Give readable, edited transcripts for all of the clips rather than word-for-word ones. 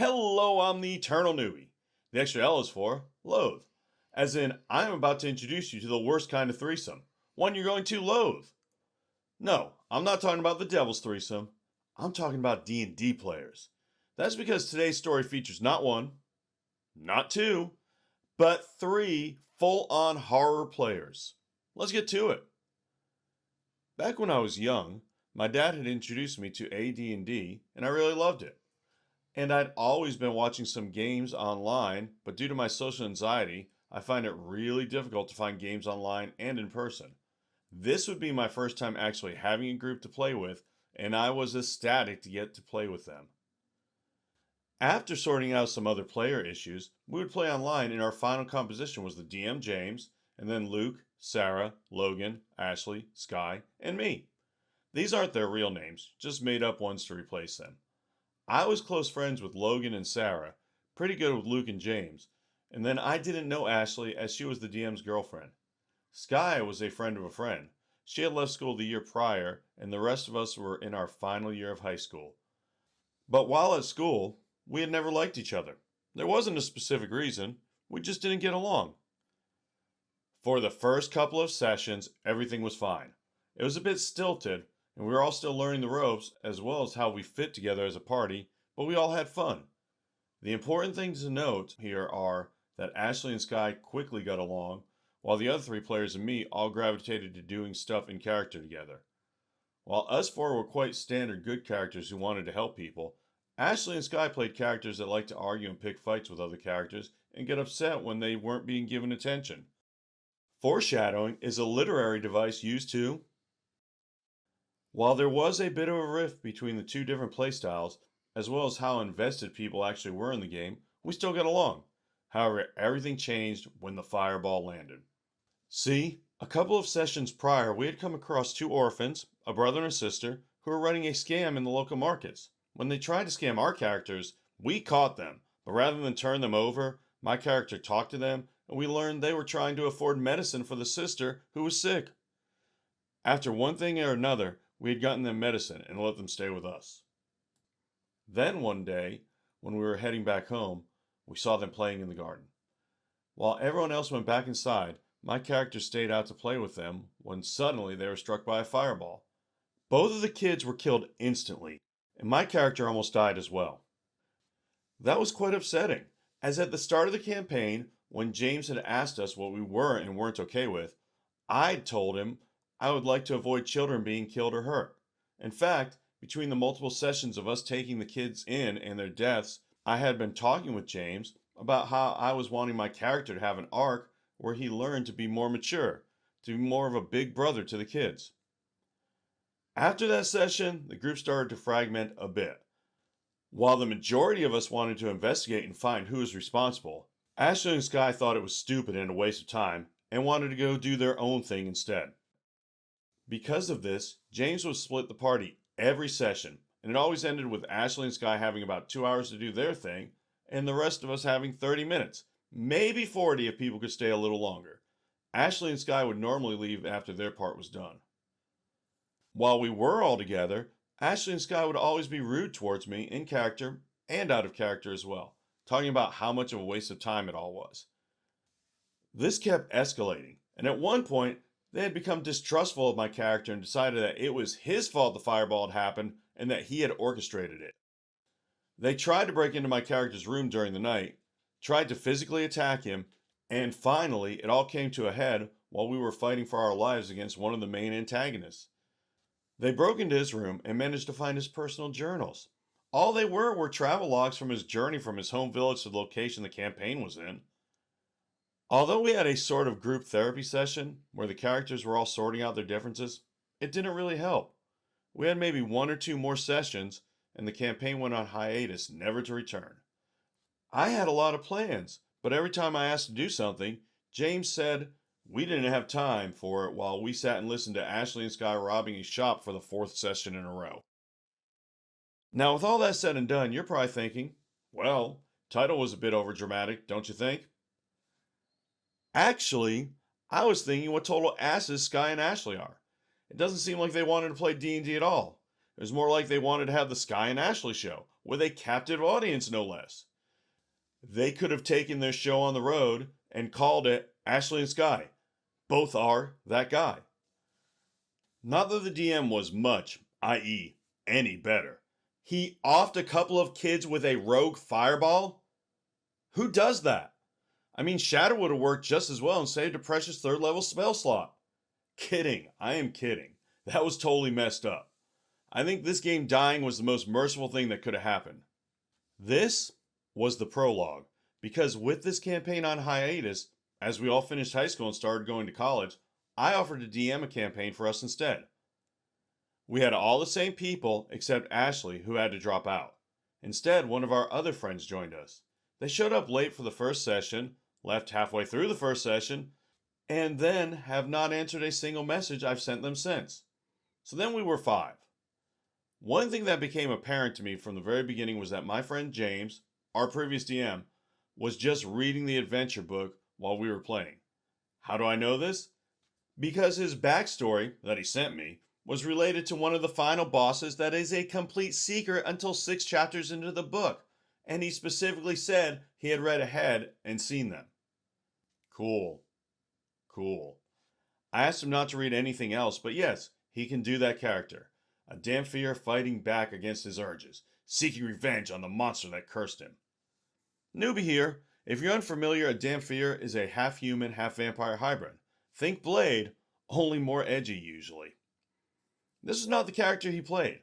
Hello, I'm the Eternal Newbie. The extra L is for loathe, as in I am about to introduce you to the worst kind of threesome, one you're going to loathe. No, I'm not talking about the devil's threesome. I'm talking about D&D players. That's because today's story features not one, not two, but three full-on horror players. Let's get to it. Back when I was young, my dad had introduced me to AD&D, and I really loved it. And I'd always been watching some games online, but due to my social anxiety, I find it really difficult to find games online and in person. This would be my first time actually having a group to play with, and I was ecstatic to get to play with them. After sorting out some other player issues, we would play online, and our final composition was the DM James, and then Luke, Sarah, Logan, Ashley, Sky, and me. These aren't their real names, just made up ones to replace them. I was close friends with Logan and Sarah, pretty good with Luke and James, and then I didn't know Ashley as she was the DM's girlfriend. Sky was a friend of a friend. She had left school the year prior, and the rest of us were in our final year of high school. But while at school, we had never liked each other. There wasn't a specific reason, we just didn't get along. For the first couple of sessions, everything was fine. It was a bit stilted, and we were all still learning the ropes as well as how we fit together as a party, but we all had fun. The important things to note here are that Ashley and Sky quickly got along, while the other three players and me all gravitated to doing stuff in character together. While us four were quite standard good characters who wanted to help people, Ashley and Sky played characters that liked to argue and pick fights with other characters and get upset when they weren't being given attention. Foreshadowing is a literary device used to. While there was a bit of a rift between the two different playstyles, as well as how invested people actually were in the game, we still got along. However, everything changed when the fireball landed. See, a couple of sessions prior, we had come across two orphans, a brother and a sister, who were running a scam in the local markets. When they tried to scam our characters, we caught them, but rather than turn them over, my character talked to them, and we learned they were trying to afford medicine for the sister who was sick. After one thing or another, we had gotten them medicine and let them stay with us. Then one day, when we were heading back home, we saw them playing in the garden. While everyone else went back inside, my character stayed out to play with them when suddenly they were struck by a fireball. Both of the kids were killed instantly, and my character almost died as well. That was quite upsetting, as at the start of the campaign, when James had asked us what we were and weren't okay with, I'd told him I would like to avoid children being killed or hurt. In fact, between the multiple sessions of us taking the kids in and their deaths, I had been talking with James about how I was wanting my character to have an arc where he learned to be more mature, to be more of a big brother to the kids. After that session, the group started to fragment a bit. While the majority of us wanted to investigate and find who was responsible, Ashley and Sky thought it was stupid and a waste of time and wanted to go do their own thing instead. Because of this, James would split the party every session, and it always ended with Ashley and Sky having about 2 hours to do their thing, and the rest of us having 30 minutes, maybe 40 if people could stay a little longer. Ashley and Sky would normally leave after their part was done. While we were all together, Ashley and Sky would always be rude towards me in character and out of character as well, talking about how much of a waste of time it all was. This kept escalating, and at one point, they had become distrustful of my character and decided that it was his fault the fireball had happened and that he had orchestrated it. They tried to break into my character's room during the night, tried to physically attack him, and finally it all came to a head while we were fighting for our lives against one of the main antagonists. They broke into his room and managed to find his personal journals. All they were travel logs from his journey from his home village to the location the campaign was in. Although we had a sort of group therapy session where the characters were all sorting out their differences, it didn't really help. We had maybe 1 or 2 more sessions, and the campaign went on hiatus, never to return. I had a lot of plans, but every time I asked to do something, James said we didn't have time for it while we sat and listened to Ashley and Sky robbing a shop for the 4th session in a row. Now, with all that said and done, you're probably thinking, well, title was a bit overdramatic, don't you think? Actually, I was thinking what total asses Sky and Ashley are. It doesn't seem like they wanted to play D&D at all. It was more like they wanted to have the Sky and Ashley show, with a captive audience, no less. They could have taken their show on the road and called it Ashley and Sky. Both are that guy. Not that the DM was much, i.e., any better. He offed a couple of kids with a rogue fireball? Who does that? I mean, Shatter would have worked just as well and saved a precious third level spell slot. Kidding. I am kidding. That was totally messed up. I think this game dying was the most merciful thing that could have happened. This was the prologue, because with this campaign on hiatus, as we all finished high school and started going to college, I offered to DM a campaign for us instead. We had all the same people except Ashley, who had to drop out. Instead, one of our other friends joined us. They showed up late for the first session, left halfway through the first session, and then have not answered a single message I've sent them since. So then we were 5. One thing that became apparent to me from the very beginning was that my friend James, our previous DM, was just reading the adventure book while we were playing. How do I know this? Because his backstory that he sent me was related to one of the final bosses that is a complete secret until 6 chapters into the book, and he specifically said he had read ahead and seen them. Cool. I asked him not to read anything else, but yes, he can do that character. A Dhampir fighting back against his urges, seeking revenge on the monster that cursed him. Newbie here. If you're unfamiliar, a Dhampir is a half-human, half-vampire hybrid. Think Blade, only more edgy usually. This is not the character he played.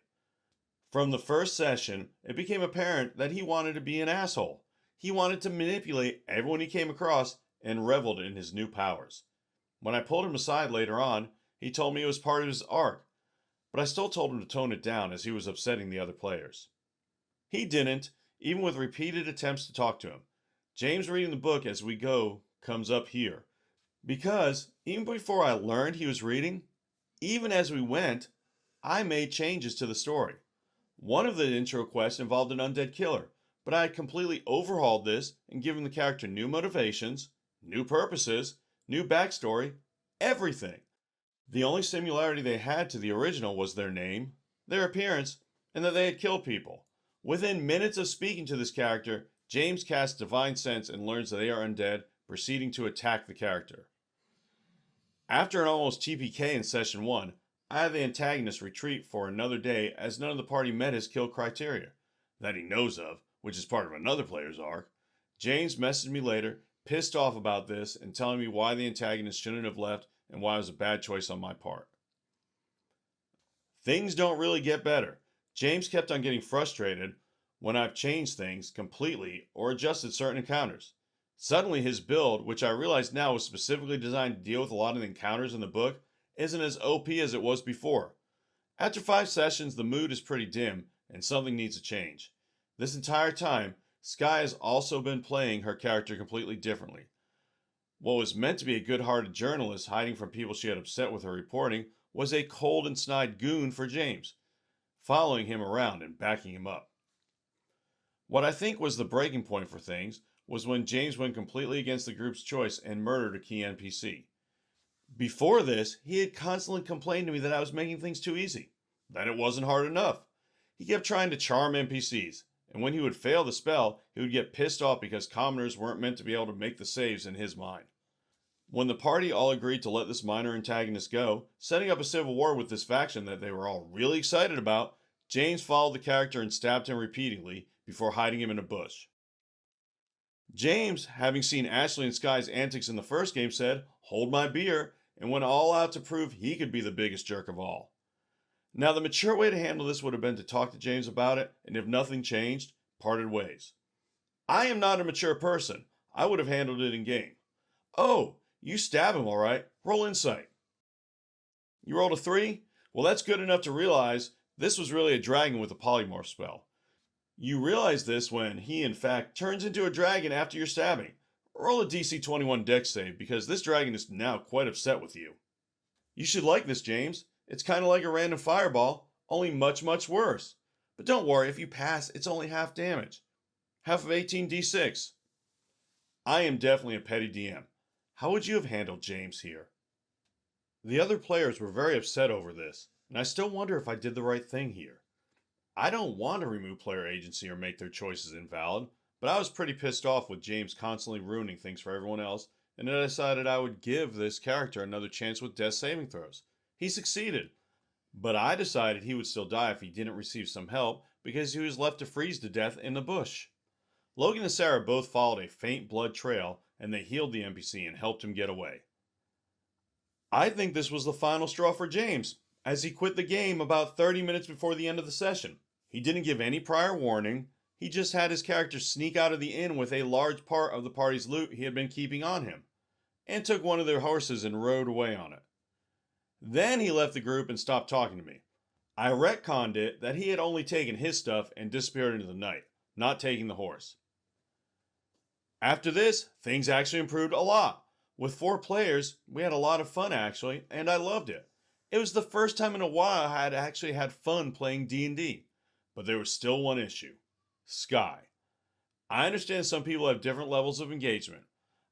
From the first session, it became apparent that he wanted to be an asshole. He wanted to manipulate everyone he came across and reveled in his new powers. When I pulled him aside later on, he told me it was part of his arc, but I still told him to tone it down as he was upsetting the other players. He didn't, even with repeated attempts to talk to him. James reading the book as we go comes up here. Because, even before I learned he was reading, even as we went, I made changes to the story. One of the intro quests involved an undead killer, but I had completely overhauled this and given the character new motivations, new purposes, new backstory, everything. The only similarity they had to the original was their name, their appearance, and that they had killed people. Within minutes of speaking to this character, James casts Divine Sense and learns that they are undead, proceeding to attack the character. After an almost TPK in session 1, I had the antagonist retreat for another day as none of the party met his kill criteria, that he knows of, which is part of another player's arc. James messaged me later, pissed off about this and telling me why the antagonist shouldn't have left and why it was a bad choice on my part. Things don't really get better. James kept on getting frustrated when I've changed things completely or adjusted certain encounters. Suddenly his build, which I realize now was specifically designed to deal with a lot of the encounters in the book, isn't as OP as it was before. After 5 sessions, the mood is pretty dim and something needs to change. This entire time, Sky has also been playing her character completely differently. What was meant to be a good-hearted journalist hiding from people she had upset with her reporting was a cold and snide goon for James, following him around and backing him up. What I think was the breaking point for things was when James went completely against the group's choice and murdered a key NPC. Before this, he had constantly complained to me that I was making things too easy, that it wasn't hard enough. He kept trying to charm NPCs, and when he would fail the spell, he would get pissed off because commoners weren't meant to be able to make the saves in his mind. When the party all agreed to let this minor antagonist go, setting up a civil war with this faction that they were all really excited about, James followed the character and stabbed him repeatedly before hiding him in a bush. James, having seen Ashley and Sky's antics in the first game, said, "Hold my beer," and went all out to prove he could be the biggest jerk of all. Now, the mature way to handle this would have been to talk to James about it, and if nothing changed, parted ways. I am not a mature person. I would have handled it in game. "Oh, you stab him all right. Roll insight." You rolled a 3? Well, that's good enough to realize this was really a dragon with a polymorph spell. You realize this when he, in fact, turns into a dragon after your stabbing. Roll a DC 21 dex save because this dragon is now quite upset with you. You should like this, James. It's kind of like a random fireball, only much, much worse. But don't worry, if you pass, it's only half damage. Half of 18d6. I am definitely a petty DM. How would you have handled James here? The other players were very upset over this, and I still wonder if I did the right thing here. I don't want to remove player agency or make their choices invalid, but I was pretty pissed off with James constantly ruining things for everyone else, and I decided I would give this character another chance with death saving throws. He succeeded, but I decided he would still die if he didn't receive some help because he was left to freeze to death in the bush. Logan and Sarah both followed a faint blood trail, and they healed the NPC and helped him get away. I think this was the final straw for James, as he quit the game about 30 minutes before the end of the session. He didn't give any prior warning, he just had his character sneak out of the inn with a large part of the party's loot he had been keeping on him, and took one of their horses and rode away on it. Then he left the group and stopped talking to me. I retconned it that he had only taken his stuff and disappeared into the night, not taking the horse. After this, things actually improved a lot. With 4 players, we had a lot of fun actually, and I loved it. It was the first time in a while I had actually had fun playing D&D. But there was still one issue. Sky. I understand some people have different levels of engagement.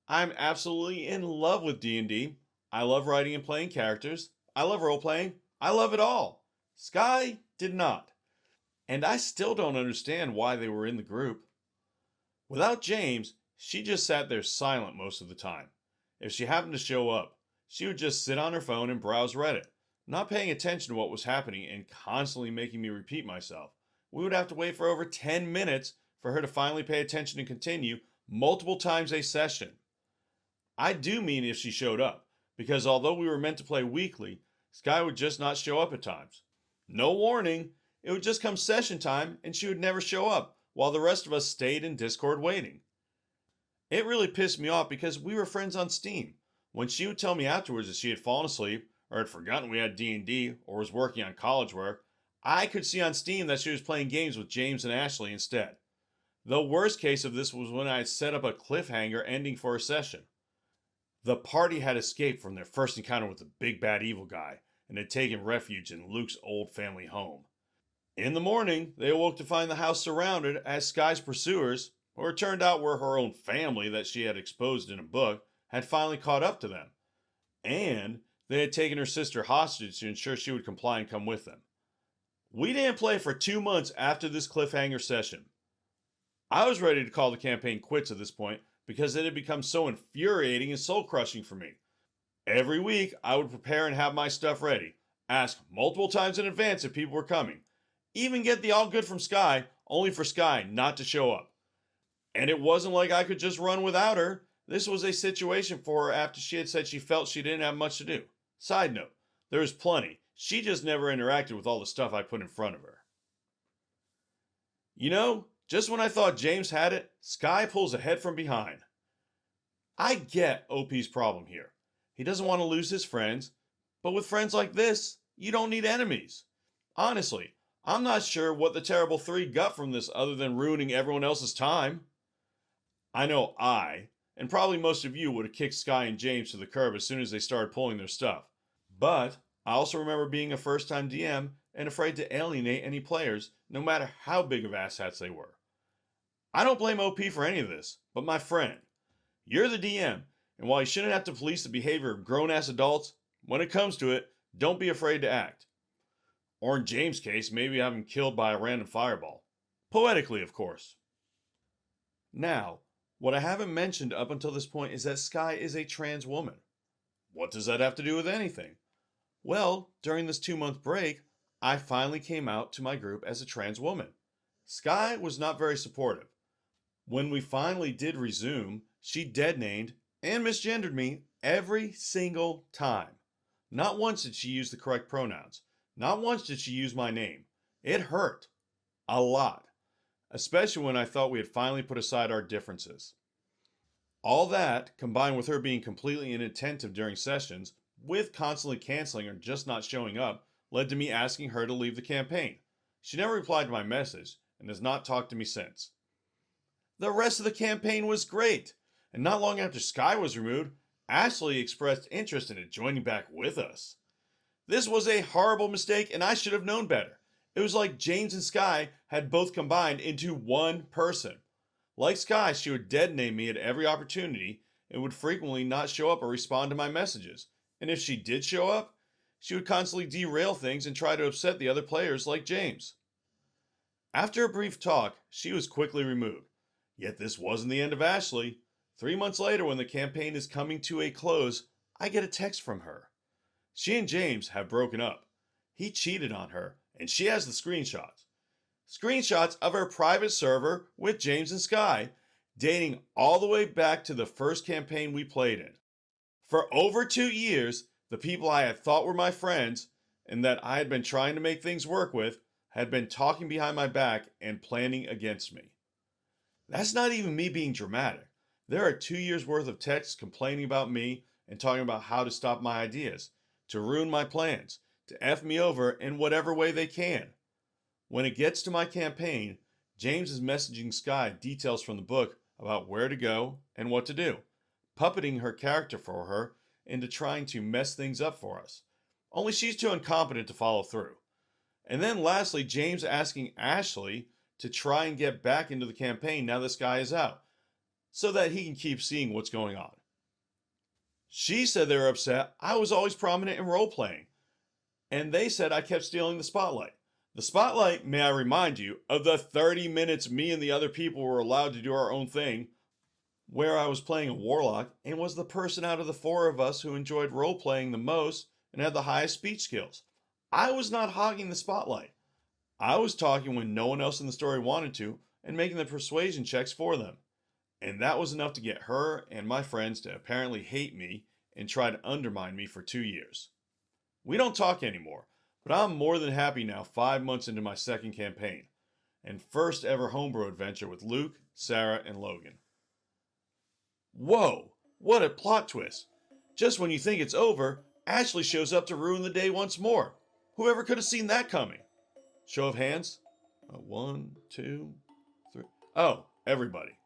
I'm absolutely in love with D&D. I love writing and playing characters. I love role-playing. I love it all. Sky did not. And I still don't understand why they were in the group. Without James, she just sat there silent most of the time. If she happened to show up, she would just sit on her phone and browse Reddit, not paying attention to what was happening and constantly making me repeat myself. We would have to wait for over 10 minutes for her to finally pay attention and continue multiple times a session. I do mean if she showed up, because although we were meant to play weekly, Sky would just not show up at times. No warning, it would just come session time and she would never show up, while the rest of us stayed in Discord waiting. It really pissed me off because we were friends on Steam. When she would tell me afterwards that she had fallen asleep, or had forgotten we had D&D, or was working on college work, I could see on Steam that she was playing games with James and Ashley instead. The worst case of this was when I had set up a cliffhanger ending for a session. The party had escaped from their first encounter with the big bad evil guy, and had taken refuge in Luke's old family home. In the morning, they awoke to find the house surrounded as Sky's pursuers, or it turned out were her own family that she had exposed in a book, had finally caught up to them. And they had taken her sister hostage to ensure she would comply and come with them. We didn't play for 2 months after this cliffhanger session. I was ready to call the campaign quits at this point because it had become so infuriating and soul-crushing for me. Every week, I would prepare and have my stuff ready, ask multiple times in advance if people were coming, even get the all good from Sky, only for Sky not to show up. And it wasn't like I could just run without her. This was a situation for her after she had said she felt she didn't have much to do. Side note, there was plenty. She just never interacted with all the stuff I put in front of her. You know, just when I thought James had it, Sky pulls ahead from behind. I get OP's problem here. He doesn't want to lose his friends, but with friends like this, you don't need enemies. Honestly, I'm not sure what the Terrible 3 got from this other than ruining everyone else's time. I know I, and probably most of you, would have kicked Sky and James to the curb as soon as they started pulling their stuff. But I also remember being a first-time DM and afraid to alienate any players, no matter how big of asshats they were. I don't blame OP for any of this, but my friend, you're the DM, and while you shouldn't have to police the behavior of grown-ass adults, when it comes to it, don't be afraid to act. Or in James' case, maybe have him killed by a random fireball. Poetically, of course. Now, what I haven't mentioned up until this point is that Sky is a trans woman. What does that have to do with anything? Well, during this 2-month break, I finally came out to my group as a trans woman. Sky was not very supportive. When we finally did resume, she dead-named and misgendered me every single time. Not once did she use the correct pronouns. Not once did she use my name. It hurt. A lot. Especially when I thought we had finally put aside our differences. All that, combined with her being completely inattentive during sessions, with constantly canceling or just not showing up, led to me asking her to leave the campaign. She never replied to my message, and has not talked to me since. The rest of the campaign was great, and not long after Sky was removed, Ashley expressed interest in joining back with us. This was a horrible mistake, and I should have known better. It was like James and Sky had both combined into one person. Like Sky, she would dead-name me at every opportunity and would frequently not show up or respond to my messages. And if she did show up, she would constantly derail things and try to upset the other players like James. After a brief talk, she was quickly removed. Yet this wasn't the end of Ashley. 3 months later, when the campaign is coming to a close, I get a text from her. She and James have broken up. He cheated on her, and she has the screenshots. Screenshots of her private server with James and Sky, dating all the way back to the first campaign we played in. For over 2 years, the people I had thought were my friends and that I had been trying to make things work with had been talking behind my back and planning against me. That's not even me being dramatic. There are 2 years worth of texts complaining about me and talking about how to stop my ideas, to ruin my plans, to F me over in whatever way they can. When it gets to my campaign, James is messaging Sky details from the book about where to go and what to do, puppeting her character for her into trying to mess things up for us. Only she's too incompetent to follow through. And then lastly, James asking Ashley to try and get back into the campaign now that Sky is out, so that he can keep seeing what's going on. She said they were upset I was always prominent in role playing, and they said I kept stealing the spotlight. The spotlight, may I remind you, of the 30 minutes me and the other people were allowed to do our own thing, where I was playing a warlock and was the person out of the four of us who enjoyed role playing the most and had the highest speech skills. I was not hogging the spotlight. I was talking when no one else in the story wanted to and making the persuasion checks for them. And that was enough to get her and my friends to apparently hate me and try to undermine me for 2 years. We don't talk anymore, but I'm more than happy now 5 months into my second campaign and first ever homebrew adventure with Luke, Sarah, and Logan. Whoa, what a plot twist. Just when you think it's over, Ashley shows up to ruin the day once more. Whoever could have seen that coming? Show of hands? 1, 2, 3. Oh, everybody.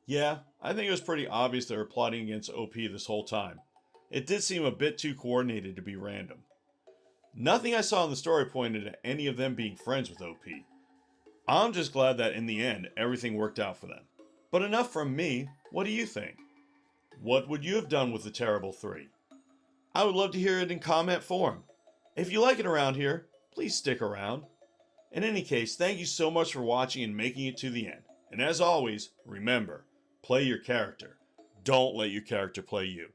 Yeah, I think it was pretty obvious they were plotting against OP this whole time. It did seem a bit too coordinated to be random. Nothing I saw in the story pointed at any of them being friends with OP. I'm just glad that in the end, everything worked out for them. But enough from me, what do you think? What would you have done with the Terrible 3? I would love to hear it in comment form. If you like it around here, please stick around. In any case, thank you so much for watching and making it to the end. And as always, remember, play your character. Don't let your character play you.